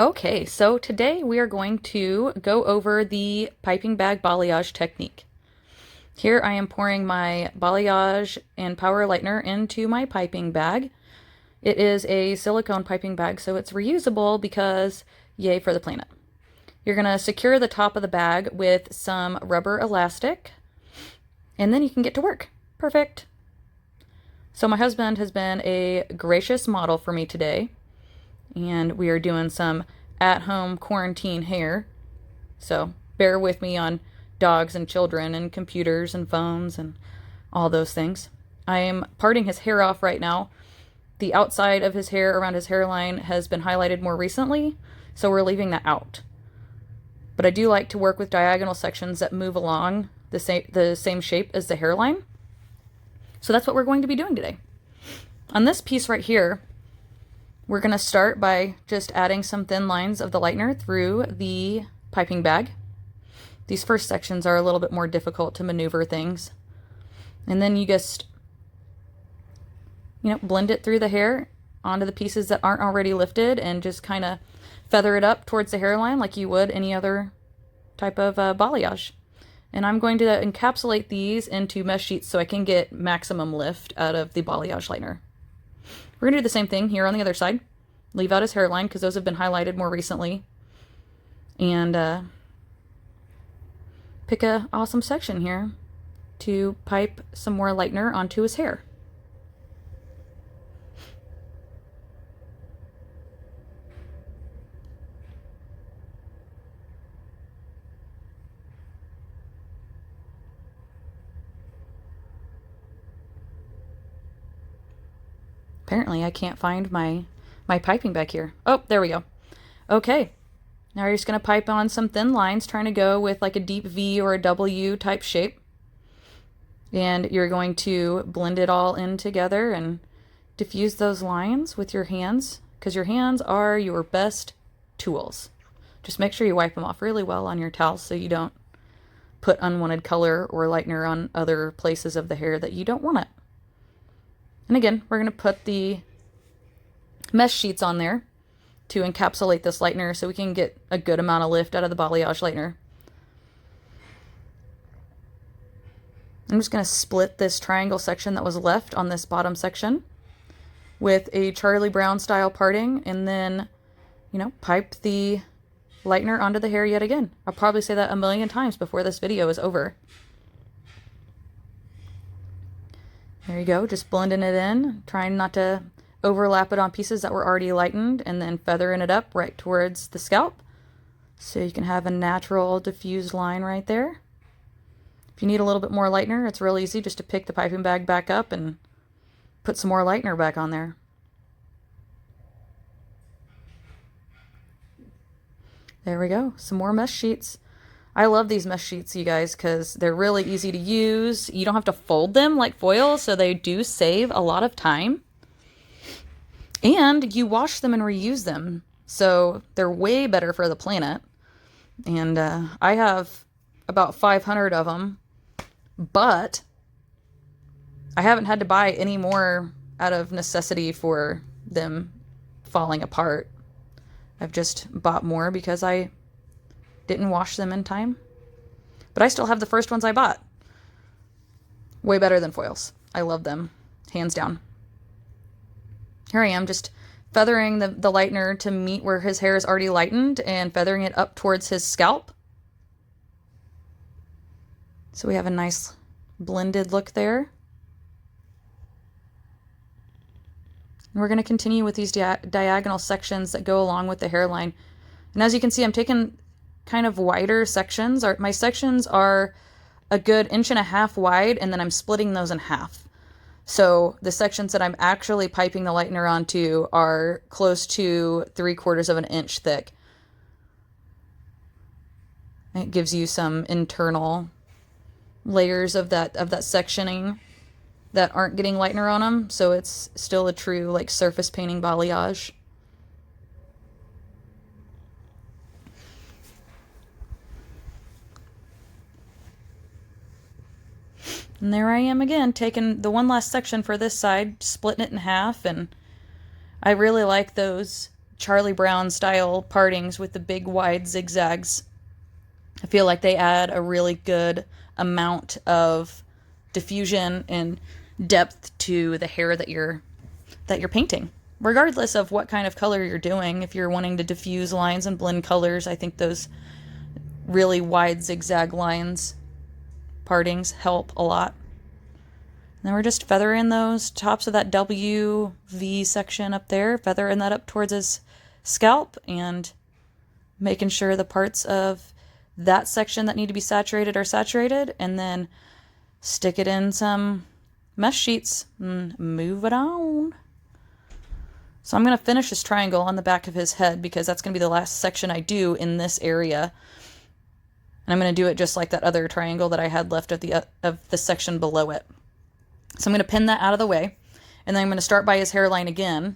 Okay, so today we are going to go over the piping bag balayage technique. Here I am pouring my balayage and power lightener into my piping bag. It is a silicone piping bag, so it's reusable because yay for the planet. You're going to secure the top of the bag with some rubber elastic, and then you can get to work. Perfect. So my husband has been a gracious model for me today, and we are doing some at-home quarantine hair. So bear with me on dogs and children and computers and phones and all those things. I am parting his hair off right now. The outside of his hair around his hairline has been highlighted more recently, so we're leaving that out. But I do like to work with diagonal sections that move along the same shape as the hairline. So that's what we're going to be doing today. On this piece right here, we're going to start by just adding some thin lines of the lightener through the piping bag. These first sections are a little bit more difficult to maneuver things. And then you just, blend it through the hair onto the pieces that aren't already lifted and just kind of feather it up towards the hairline like you would any other type of balayage. And I'm going to encapsulate these into mesh sheets so I can get maximum lift out of the balayage lightener. We're going to do the same thing here on the other side. Leave out his hairline because those have been highlighted more recently. And pick a awesome section here to pipe some more lightener onto his hair. Apparently I can't find my piping bag here. Oh, there we go. Okay. Now you're just going to pipe on some thin lines, trying to go with like a deep V or a W type shape. And you're going to blend it all in together and diffuse those lines with your hands, because your hands are your best tools. Just make sure you wipe them off really well on your towels so you don't put unwanted color or lightener on other places of the hair that you don't want it. And again, we're going to put the mesh sheets on there to encapsulate this lightener so we can get a good amount of lift out of the balayage lightener. I'm just going to split this triangle section that was left on this bottom section with a Charlie Brown style parting, and then, pipe the lightener onto the hair yet again. I'll probably say that a million times before this video is over. There you go, just blending it in, trying not to overlap it on pieces that were already lightened, and then feathering it up right towards the scalp so you can have a natural diffused line right there. If you need a little bit more lightener, it's real easy just to pick the piping bag back up and put some more lightener back on there. There we go, some more mesh sheets. I love these mesh sheets, you guys, because they're really easy to use. You don't have to fold them like foil, so they do save a lot of time. And you wash them and reuse them, so they're way better for the planet. And I have about 500 of them, but I haven't had to buy any more out of necessity for them falling apart. I've just bought more because I didn't wash them in time. But I still have the first ones I bought. Way better than foils. I love them, hands down. Here I am, just feathering the lightener to meet where his hair is already lightened and feathering it up towards his scalp. So we have a nice blended look there. And we're going to continue with these diagonal sections that go along with the hairline. And as you can see, I'm taking kind of wider sections. My sections are a good 1.5 inches wide, and then I'm splitting those in half. So the sections that I'm actually piping the lightener onto are close to 3/4 inch thick. It gives you some internal layers of that sectioning that aren't getting lightener on them, so it's still a true like surface painting balayage. And there I am again, taking the one last section for this side, splitting it in half, and I really like those Charlie Brown style partings with the big wide zigzags. I feel like they add a really good amount of diffusion and depth to the hair that you're painting. Regardless of what kind of color you're doing, if you're wanting to diffuse lines and blend colors, I think those really wide zigzag lines partings help a lot. And then we're just feathering those tops of that W, V section up there, feathering that up towards his scalp and making sure the parts of that section that need to be saturated are saturated, and then stick it in some mesh sheets and move it on. So I'm going to finish this triangle on the back of his head because that's going to be the last section I do in this area. And I'm going to do it just like that other triangle that I had left of the section below it. So I'm going to pin that out of the way, and then I'm going to start by his hairline again.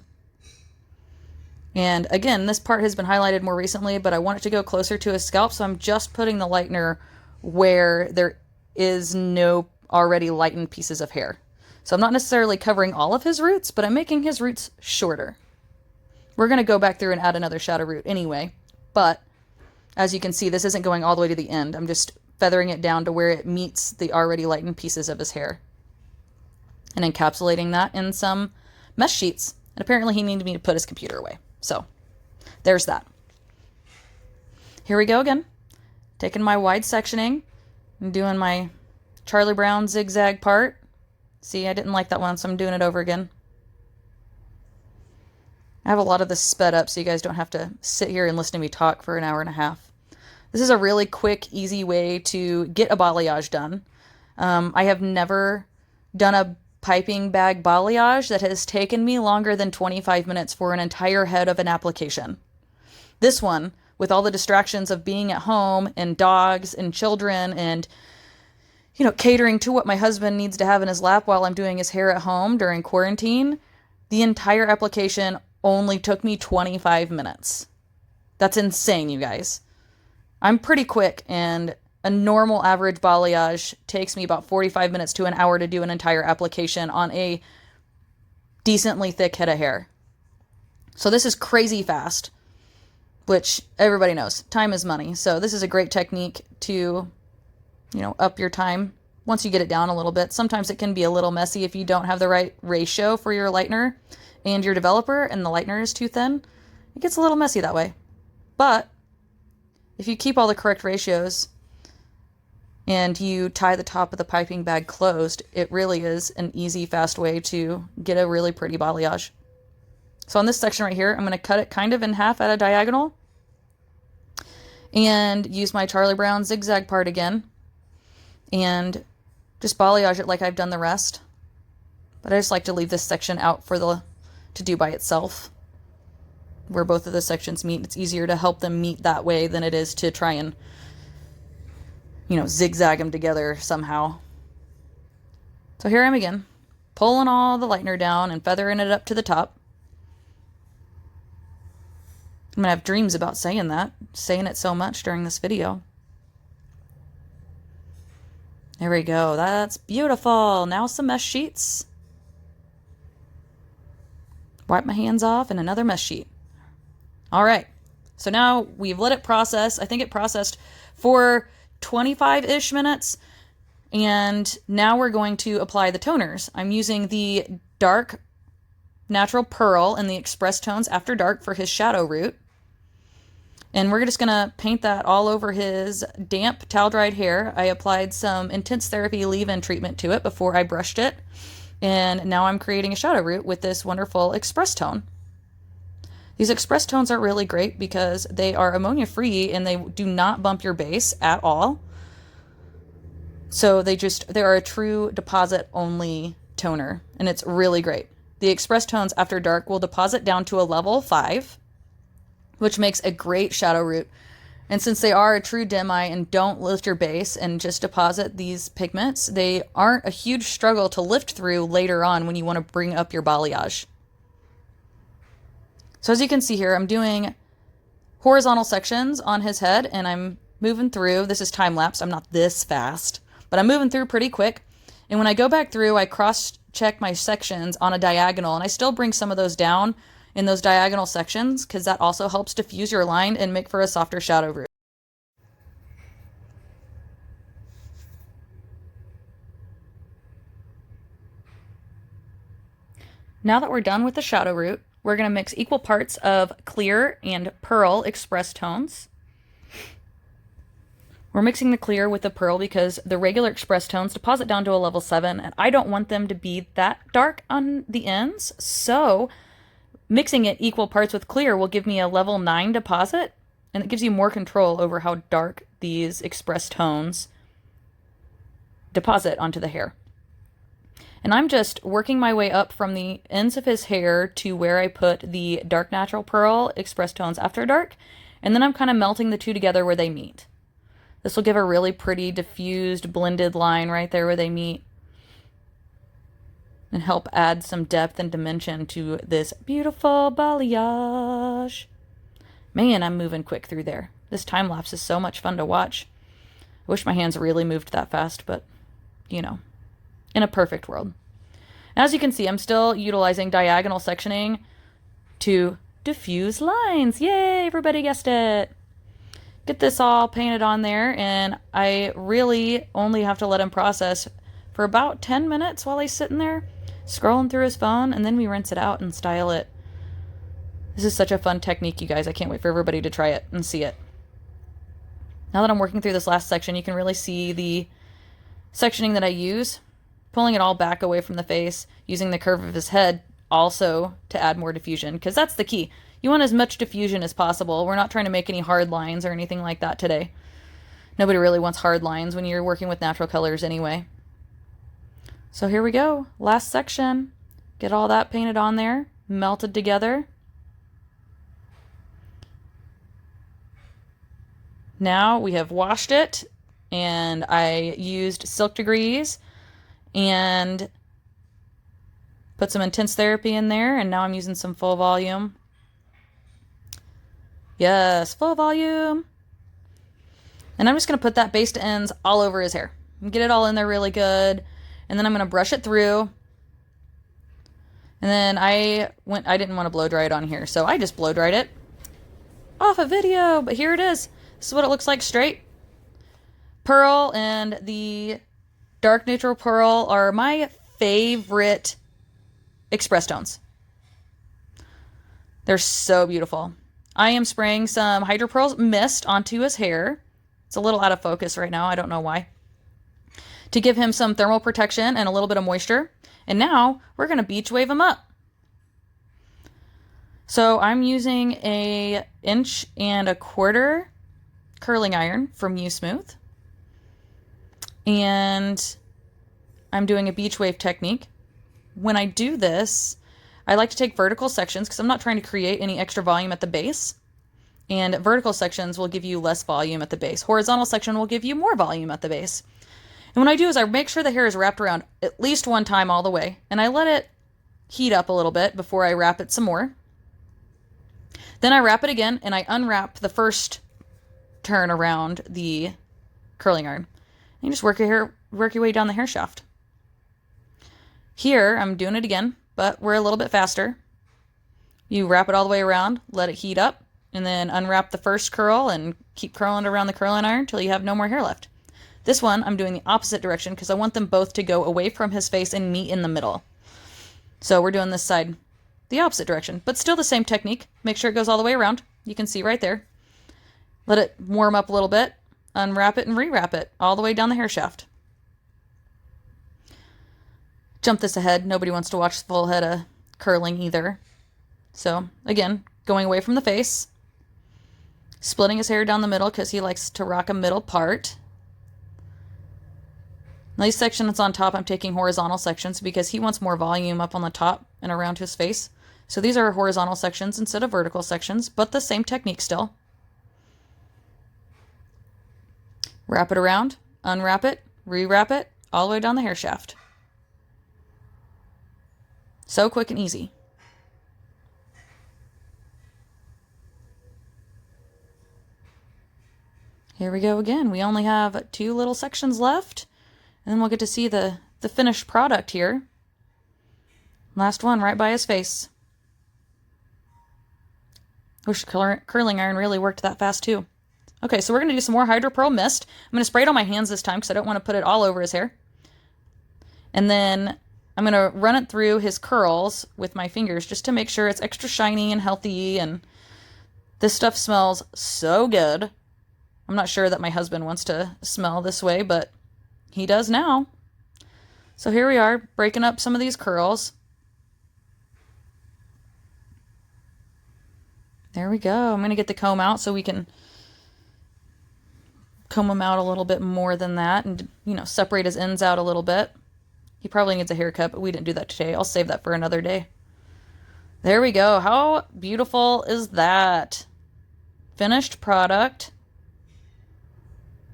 And again, this part has been highlighted more recently, but I want it to go closer to his scalp, so I'm just putting the lightener where there is no already lightened pieces of hair. So I'm not necessarily covering all of his roots, but I'm making his roots shorter. We're going to go back through and add another shadow root anyway, but as you can see, this isn't going all the way to the end. I'm just feathering it down to where it meets the already lightened pieces of his hair and encapsulating that in some mesh sheets. And apparently he needed me to put his computer away. So there's that. Here we go again. Taking my wide sectioning and doing my Charlie Brown zigzag part. See, I didn't like that one, so I'm doing it over again. I have a lot of this sped up so you guys don't have to sit here and listen to me talk for an hour and a half. This is a really quick, easy way to get a balayage done. I have never done a piping bag balayage that has taken me longer than 25 minutes for an entire head of an application. This one, with all the distractions of being at home and dogs and children and, catering to what my husband needs to have in his lap while I'm doing his hair at home during quarantine, the entire application only took me 25 minutes. That's insane, you guys. I'm pretty quick, and a normal average balayage takes me about 45 minutes to an hour to do an entire application on a decently thick head of hair. So this is crazy fast, which everybody knows. Time is money. So this is a great technique to, up your time once you get it down a little bit. Sometimes it can be a little messy if you don't have the right ratio for your lightener and your developer and the lightener is too thin. It gets a little messy that way. But if you keep all the correct ratios and you tie the top of the piping bag closed, it really is an easy, fast way to get a really pretty balayage. So on this section right here, I'm going to cut it kind of in half at a diagonal and use my Charlie Brown zigzag part again and just balayage it like I've done the rest. But I just like to leave this section out to do by itself. Where both of the sections meet, it's easier to help them meet that way than it is to try and zigzag them together somehow. So here I am again, pulling all the lightener down and feathering it up to the top. I'm gonna have dreams about saying it so much during this video. There we go, that's beautiful. Now some mesh sheets. Wipe my hands off and another mesh sheet. All right, so now we've let it process. I think it processed for 25-ish minutes, and now we're going to apply the toners. I'm using the dark natural pearl and the express tones after dark for his shadow root, and we're just gonna paint that all over his damp towel dried hair. I applied some intense therapy leave-in treatment to it before I brushed it, and now I'm creating a shadow root with this wonderful express tone. These express tones are really great because they are ammonia free and they do not bump your base at all. So they are a true deposit only toner, and it's really great. The express tones after dark will deposit down to a level 5, which makes a great shadow root. And since they are a true demi and don't lift your base and just deposit these pigments, they aren't a huge struggle to lift through later on when you want to bring up your balayage. So as you can see here, I'm doing horizontal sections on his head and I'm moving through. This is time lapse. I'm not this fast, but I'm moving through pretty quick. And when I go back through, I cross check my sections on a diagonal and I still bring some of those down in those diagonal sections because that also helps diffuse your line and make for a softer shadow root. Now that we're done with the shadow root, we're going to mix equal parts of clear and pearl express tones. We're mixing the clear with the pearl because the regular express tones deposit down to a level 7, and I don't want them to be that dark on the ends, so mixing it equal parts with clear will give me a level 9 deposit, and it gives you more control over how dark these express tones deposit onto the hair. And I'm just working my way up from the ends of his hair to where I put the dark natural pearl express tones after dark, and then I'm kind of melting the two together where they meet. This will give a really pretty diffused blended line right there where they meet and help add some depth and dimension to this beautiful balayage. Man, I'm moving quick through there. This time lapse is so much fun to watch. I wish my hands really moved that fast, but you know, in a perfect world. As you can see, I'm still utilizing diagonal sectioning to diffuse lines. Yay, everybody guessed it. Get this all painted on there, and I really only have to let him process for about 10 minutes while he's sitting there scrolling through his phone, and then we rinse it out and style it. This is such a fun technique, you guys. I can't wait for everybody to try it and see it. Now that I'm working through this last section, you can really see the sectioning that I use, pulling it all back away from the face, using the curve of his head also to add more diffusion, because that's the key. You want as much diffusion as possible. We're not trying to make any hard lines or anything like that today. Nobody really wants hard lines when you're working with natural colors anyway. So here we go. Last section. Get all that painted on there, melted together. Now we have washed it, and I used Silk Degrees and put some intense therapy in there, and now I'm using some full volume. Yes, full volume. And I'm just going to put that base to ends all over his hair. And get it all in there really good. And then I'm going to brush it through. And then I didn't want to blow dry it on here, so I just blow dried it off a video. But here it is. This is what it looks like straight. Pearl and the dark neutral pearl are my favorite express tones. They're so beautiful. I am spraying some Hydro Pearls mist onto his hair. It's a little out of focus right now. I don't know why. To give him some thermal protection and a little bit of moisture. And now we're going to beach wave him up. So I'm using a 1.25 inch curling iron from U Smooth. And I'm doing a beach wave technique. When I do this, I like to take vertical sections because I'm not trying to create any extra volume at the base. And vertical sections will give you less volume at the base. Horizontal section will give you more volume at the base. And what I do is I make sure the hair is wrapped around at least one time all the way. And I let it heat up a little bit before I wrap it some more. Then I wrap it again, and I unwrap the first turn around the curling iron. And you just work your way down the hair shaft. Here, I'm doing it again, but we're a little bit faster. You wrap it all the way around, let it heat up, and then unwrap the first curl and keep curling around the curling iron until you have no more hair left. This one, I'm doing the opposite direction because I want them both to go away from his face and meet in the middle. So we're doing this side the opposite direction, but still the same technique. Make sure it goes all the way around. You can see right there. Let it warm up a little bit, unwrap it and rewrap it all the way down the hair shaft. Jump this ahead. Nobody wants to watch the full head of curling either. So again, going away from the face, splitting his hair down the middle because he likes to rock a middle part. These sections on top, I'm taking horizontal sections because he wants more volume up on the top and around his face. So these are horizontal sections instead of vertical sections, but the same technique still. Wrap it around, unwrap it, rewrap it, all the way down the hair shaft. So quick and easy. Here we go again. We only have 2 little sections left, and then we'll get to see the finished product here. Last one right by his face. Wish curling iron really worked that fast too. Okay, so we're going to do some more Hydro Pearl Mist. I'm going to spray it on my hands this time because I don't want to put it all over his hair. And then I'm going to run it through his curls with my fingers just to make sure it's extra shiny and healthy. And this stuff smells so good. I'm not sure that my husband wants to smell this way, but he does now. So here we are, breaking up some of these curls. There we go. I'm going to get the comb out so we can comb him out a little bit more than that and, separate his ends out a little bit. He probably needs a haircut, but we didn't do that today. I'll save that for another day. There we go. How beautiful is that? Finished product.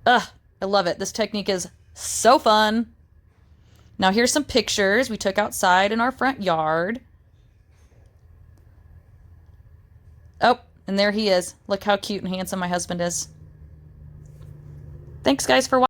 Ugh, I love it. This technique is so fun. Now here's some pictures we took outside in our front yard. Oh, and there he is. Look how cute and handsome my husband is. Thanks, guys, for watching.